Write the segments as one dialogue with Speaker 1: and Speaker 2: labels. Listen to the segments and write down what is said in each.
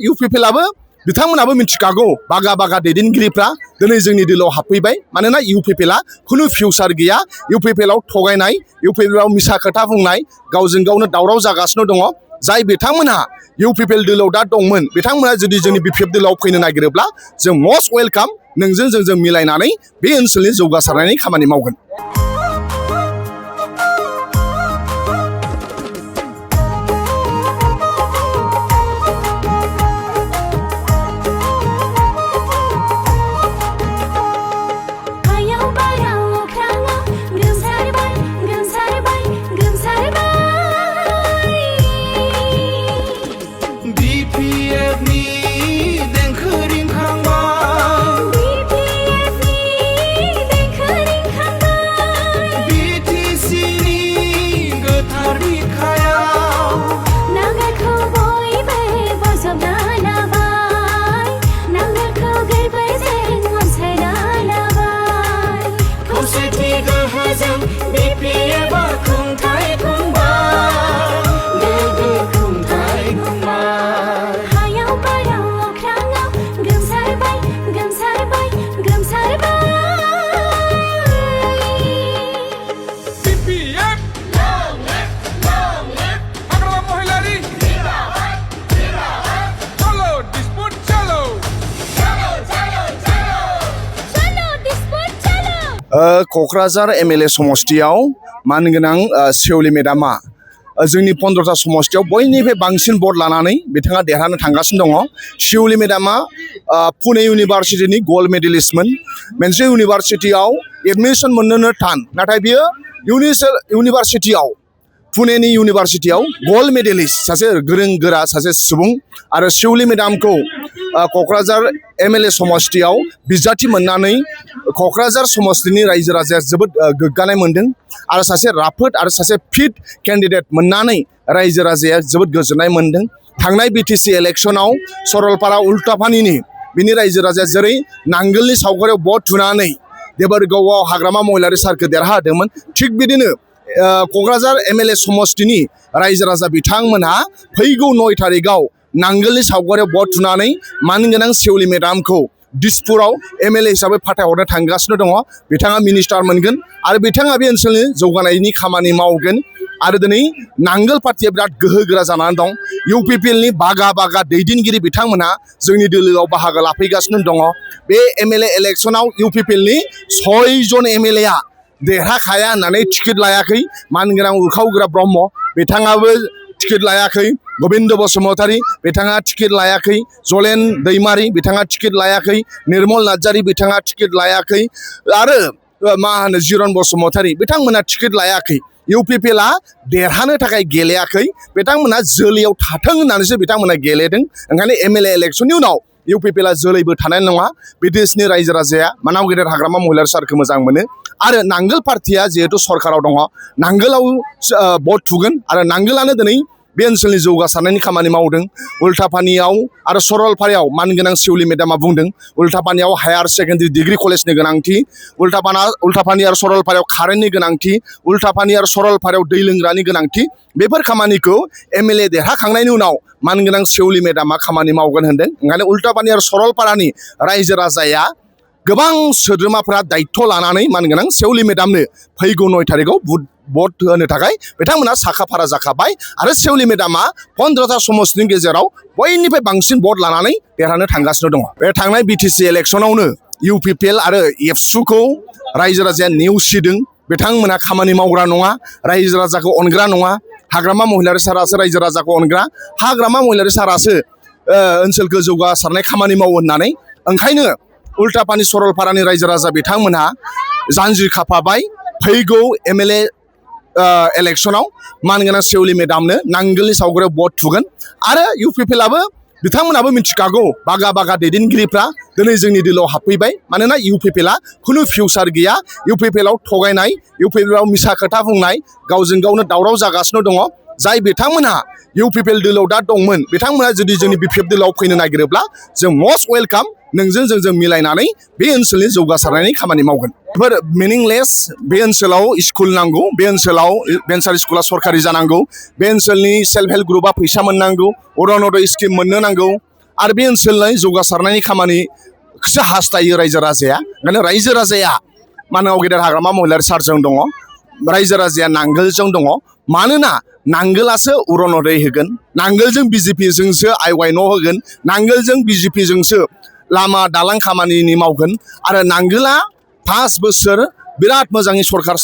Speaker 1: इउपिपिएलआबो बिथांमोनाबो मिथिखागौ बागा बागा दैदेनगिरिफ्रा दिनै जोंनि दोलोआव हाबफैबाय मानोना इउपिपिएलआ खुनु फिउचार गैया इउपिपिएलआव थगायनाय इउपिपिएलआव मिसा खोथा बुंनाय गावजों गावनो दावराव जागासिनो दङ जाय बिथांमोनहा इउपिपिएल दोलोआव दा दंमोन बिथांमोना जुदि जोंनि बिपिएफ दोलोआव फैनो नागिरोब्ला जों मस्ट वेलकाम नोंजों जोंजों मिलायनानै बे ओनसोलनि जौगासारनायनि खामानि मावगोन। क'क्राझार एमएलए समष्टियाव मानगोनां सेवलि मेदामा जोंनि 15था समष्टियाव बयनिफ्राय बांसिन भट लानानै बिथाङा देरहानो थांगासिनो दङ। सेवलि मेदामा पुणे इउनिभार्सिटिनि गल्ड मेडेलिस्टमोन। मोनसे इउनिभार्सिटियाव एडमिसन मोननोनो थान नाथाय बियो इउनिभार्सिटियाव पुणेनि इउनिभार्सिटियाव गल्ड मेडेलिस्ट सासे गोरों गोरा सासे सुबुं आरो सेवलि मेदामखौ क'क्राझार एमएलए समष्टियाव बिजाथि मोननानै क'क्राझार समष्टिनि रायजो राजाया जोबोद गोग्गानाय मोन्दों आरो सासे राफोद आरो सासे फिट केन्डिडेट मोननानै रायजो राजाया जोबोद गोजोननाय मोन्दों। थांनाय बिटिसि इलेक्सनाव सरलपारा उल्टापानिनि बिनि रायजो राजाया जेरै नांगोलनि सावगारियाव भट थुनानै देबोरगावआव हाग्रामा महिलारि सारखौ देरहाहोदोंमोन थिग बिदिनो क'क्राझार एमएलए समष्टिनि रायजो राजा बिथांमोनहा फैगौ 9 थारिखआव नांगोलनि सावगारियाव भट थुनानै मानगोनां सेवलि मेदामखौ दिसपुराव एमएलए हिसाबै फाथायहरनो थांगासिनो दङ। बिथाङा मिनिस्टार मोनगोन आरो बिथाङा बे ओनसोलनि जौगानायनि खामानि मावगोन आरो दिनै नांगोल पार्टिया बिराद गोहोगोरा जानानै दं। इउपिपिएलनि बागा बागा दैदेनगिरि बिथांमोनहा जोंनि दोलोआव बाहागो लाफैगासिनो दङ। बे एमएलए इलेक्सनाव इउपिपिएलनि 6 जन एमएलएआ देरहाखाया होननानै टिकेट लायाखै। मानगोनां उखावग्रा ब्रह्म बिथाङाबो टिकेट लायाखै, गोबिन्द बसुमतारी बिथाङा टिकेट लायाखै, जलेन दैमारी बिथाङा टिकेट लायाखै, निर्मल नार्जारी बिथाङा टिकेट लायाखै आरो जिरन बसुमतारी बिथांमोना टिकेट लायाखै। इउपिपिएलआ देरहानो थाखाय गेलेयाखै, बिथांमोना जोलैयाव थाथों होननानैसो बिथांमोना गेलेदों। ओंखायनो एमएलए इलेक्सननि उनाव इउपिपिएलआ जोलैबो थानाय नङा। बिटिसिनि रायजो राजाया मानाव गेदेर हाग्रामा महिलारि सारखौ मोजां मोनो आरो नांगोल पार्टिया जिहेतु सरकाराव दङ नांगोलाव भट थुगोन आरो नांगोलानो दिनै बे ओनसोलनि जौगासारनायनि खामानि मावदों। उल्टापानियाव आरो सरलपारायाव मानगोनां सेवलि मेदामा बुंदों उल्टापानियाव हायार सेकेन्डारि डिग्री कलेजनि गोनांथि, उल्टापानि आरो सरलपारायाव कारेन्टनि गोनांथि, उल्टापानि आरो सरलपारायाव दै लोंग्रानि गोनांथि। बेफोर खामानिखौ एमएलए देरहाखांनायनि उनाव मानगोनां सेवलि मेदामा खामानि मावगोन होनदों। ओंखायनो उल्टापानि आरो सरलपारानि रायजो राजाया गोबां सोद्रोमाफोरा दायित्व लानानै मानगोनां सेवलि मेदामनो फैगौ 9 थारिखआव भट होनो थाखाय बिथांमोना साखाफारा जाखाबाय आरो सेवलि मेदामा 15था समष्टिनि गेजेराव बयनिफ्राय बांसिन भट लानानै देरहानो थांगासिनो दङ। बे थांनाय बिटिसि इलेक्सनावनो इउपिपिएल आरो एबसुखौ रायजो राजाया नेवसिदों। बिथांमोना खामानि मावग्रा नङा, रायजो राजाखौ अनग्रा नङा। हाग्रामा महिलारि सारासो रायजो राजाखौ अनग्रा, हाग्रामा महिलारि सारासो ओनसोलखौ जौगासारनाय खामानि मावो होननानै ओंखायनो उल्टापानि सरलपारानि रायजो राजा बिथांमोनहा जानजि खाफाबाय फैगौ एमएलए इलेक्सनाव मानगोनां सेवलि मेदामनो नांगोलनि सावगारियाव भट थुगोन आरो इउपिपिएलआबो बिथांमोनाबो मिथिखागौ बागा बागा दैदेनगिरिफ्रा दिनै जोंनि दोलोआव हाबफैबाय मानोना इउपिपिएलआ खुनु फिउचार गैया। इउपिपिएलआव थगायनाय इउपिपिएलआव मिसा खोथा बुंनाय गावजों गावनो दावराव जागासिनो दङ जाय बिथांमोनहा इउपिपिएल दोलोआव दा दंमोन बिथांमोना जुदि जोंनि बिपिएफ दोलोआव फैनो नागिरोब्ला जों मस्ट वेलकाम नोंजों जोंजों मिलायनानै बे ओनसोलनि जौगासारनायनि खामानि मावगोन। बेफोर मिनिंलेस बे ओनसोलाव स्कुल नांगौ, बे ओनसोलाव भेन्सार स्कुला सरकारि जानांगौ, बे ओनसोलनि सेल्फ हेल्प ग्रुपआ फैसा मोननांगौ, अरुण'दय स्किम मोननो नांगौ आरो बे ओनसोलनि जौगासारनायनि खामानिखौसो हास्थायो रायजो राजाया। ओंखायनो रायजो राजाया मानगाव गेदेर हाग्रामा महिलारि सारजों दङ, रायजो राजाया नांगोलजों दङ। मानोना नांगोलासो अरुनदय होगोन, नांगोलजों बिजेपिजोंसो आइवाइ न' होगोन, नांगोलजों बिजेपिजोंसो लामा दालां खामानि मावगोन। आरो नांगोला 5 बोसोर बिराद मोजाङै सरकार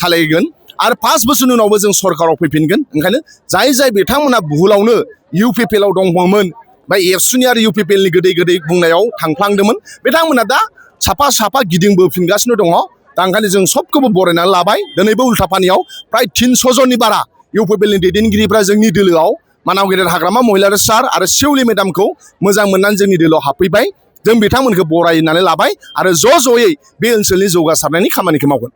Speaker 1: सालायगोन आरो 5 बोसोरनि उनावबो जों सरकाराव फैफिनगोन। ओंखायनो जाय बिथांमोना भुलावनो UPPL आव दंमोन बा एबसुनि आरो UPPL नि गोदै बुंनायाव थांफ्लांदोंमोन, बिथांमोना दा साफा गिदिंबोफिनगासिनो दङ। दा ओंखायनो जों सबखौबो बरायनानै लाबाय। दिनैबो उल्थापानियाव प्राय 300 जननि बारा UPPL नि दैदेनगिरिफ्रा जोंनि दोलोआव मानगाव गेदेर हाग्रामा महिलारि सार आरो सेउलि मेदामखौ मोजां मोननानै जोंनि दोलोआव हाबफैबाय। जों बिथांमोनखौ बरायनानै लाबाय आरो ज'यै बे ओनसोलनि जौगासारनायनि खामानिखौ मावगोन।